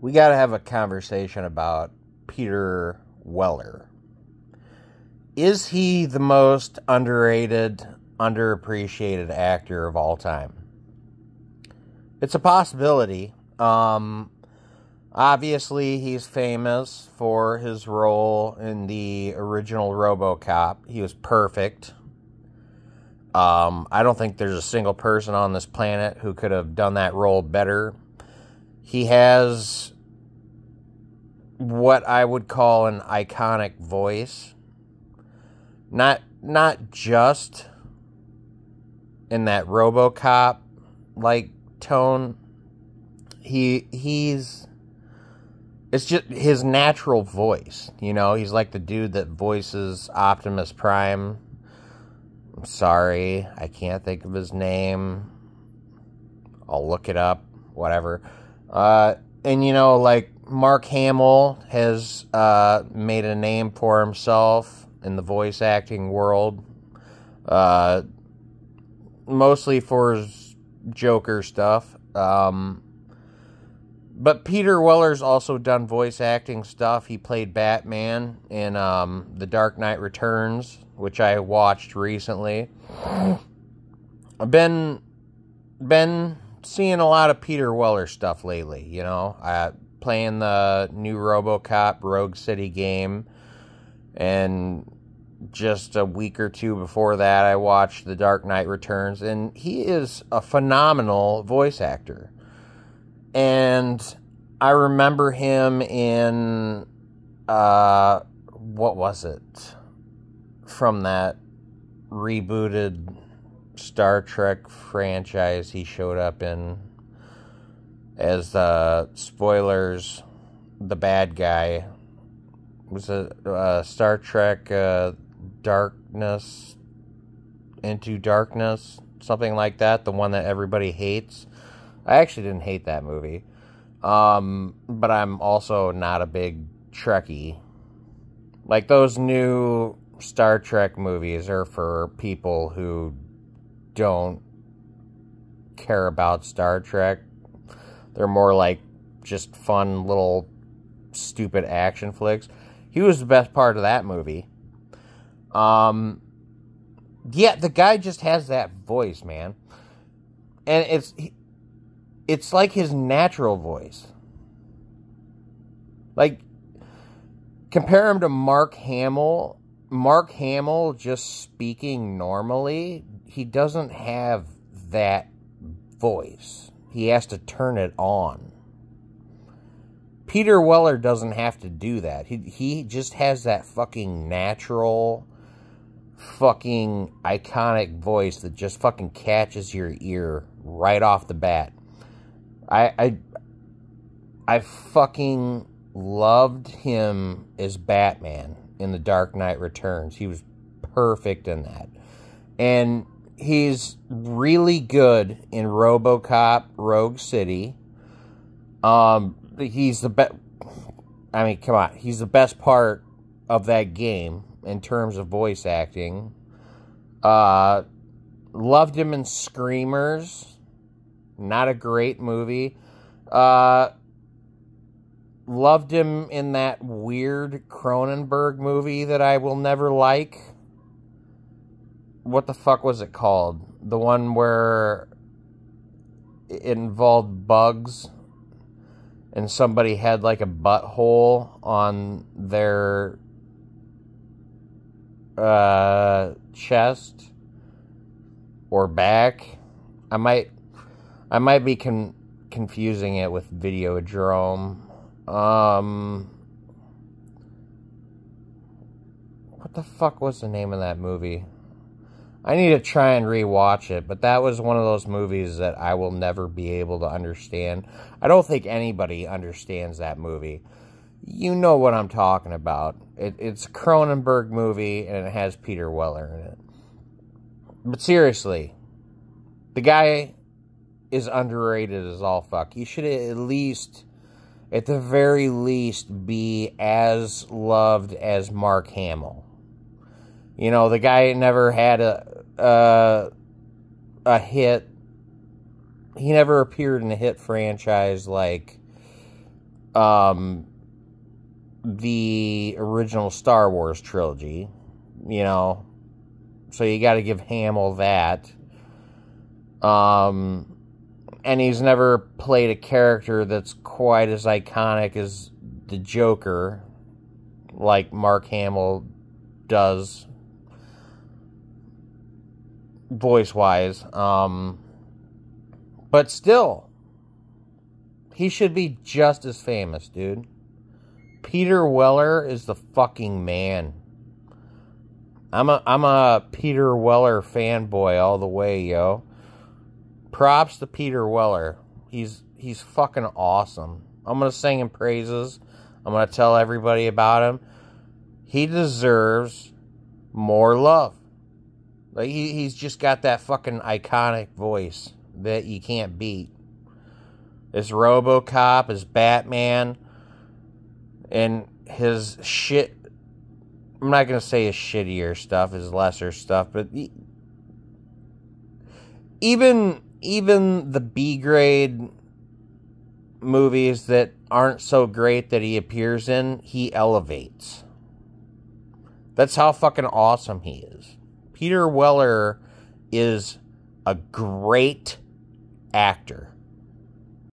we got to have a conversation about Peter Weller. Is he the most underrated, underappreciated actor of all time? It's a possibility. Obviously, he's famous for his role in the original RoboCop. He was perfect. I don't think there's a single person on this planet who could have done that role better. He has what I would call an iconic voice. Not just in that RoboCop like tone. It's just his natural voice, you know. He's like the dude that voices Optimus Prime. I'm sorry, I can't think of his name. I'll look it up, whatever. And you know, like Mark Hamill has made a name for himself in the voice acting world, mostly for his Joker stuff. But Peter Weller's also done voice acting stuff. He played Batman in The Dark Knight Returns, which I watched recently. I've been seeing a lot of Peter Weller stuff lately, you know. Playing the new RoboCop Rogue City game. And just a week or two before that, I watched The Dark Knight Returns. And he is a phenomenal voice actor. And I remember him in, what was it? From that rebooted Star Trek franchise he showed up in as, spoilers, the bad guy. Was it Star Trek Darkness, Into Darkness, something like that, the one that everybody hates. I actually didn't hate that movie. But I'm also not a big Trekkie. Like, those new Star Trek movies are for people who don't care about Star Trek. They're more like just fun little stupid action flicks. He was the best part of that movie. Yeah, the guy just has that voice, man. And it's like his natural voice. Like, compare him to Mark Hamill. Mark Hamill just speaking normally, he doesn't have that voice. He has to turn it on. Peter Weller doesn't have to do that. He just has that fucking natural, fucking iconic voice that just fucking catches your ear right off the bat. I fucking loved him as Batman in The Dark Knight Returns. He was perfect in that. And he's really good in RoboCop Rogue City. He's the best. I mean, come on. He's the best part of that game in terms of voice acting. Loved him in Screamers. Not a great movie. Loved him in that weird Cronenberg movie that I will never like. What the fuck was it called? The one where it involved bugs and somebody had like a butthole on their chest or back. I might be confusing it with Videodrome. What the fuck was the name of that movie? I need to try and rewatch it, but that was one of those movies that I will never be able to understand. I don't think anybody understands that movie. You know what I'm talking about. It's a Cronenberg movie, and it has Peter Weller in it. But seriously, the guy is underrated as all fuck. He should at least, at the very least, be as loved as Mark Hamill. You know, the guy never had a hit. He never appeared in a hit franchise like the original Star Wars trilogy, you know, so you got to give Hamill that. And he's never played a character that's quite as iconic as the Joker, like Mark Hamill does, voice-wise. But still, he should be just as famous, dude. Peter Weller is the fucking man. I'm a Peter Weller fanboy all the way, yo. Props to Peter Weller. He's fucking awesome. I'm gonna sing him praises. I'm gonna tell everybody about him. He deserves more love. Like he's just got that fucking iconic voice that you can't beat. As RoboCop, as Batman, and his shit. I'm not gonna say his shittier stuff, his lesser stuff, but even the B-grade movies that aren't so great that he appears in, he elevates. That's how fucking awesome he is. Peter Weller is a great actor.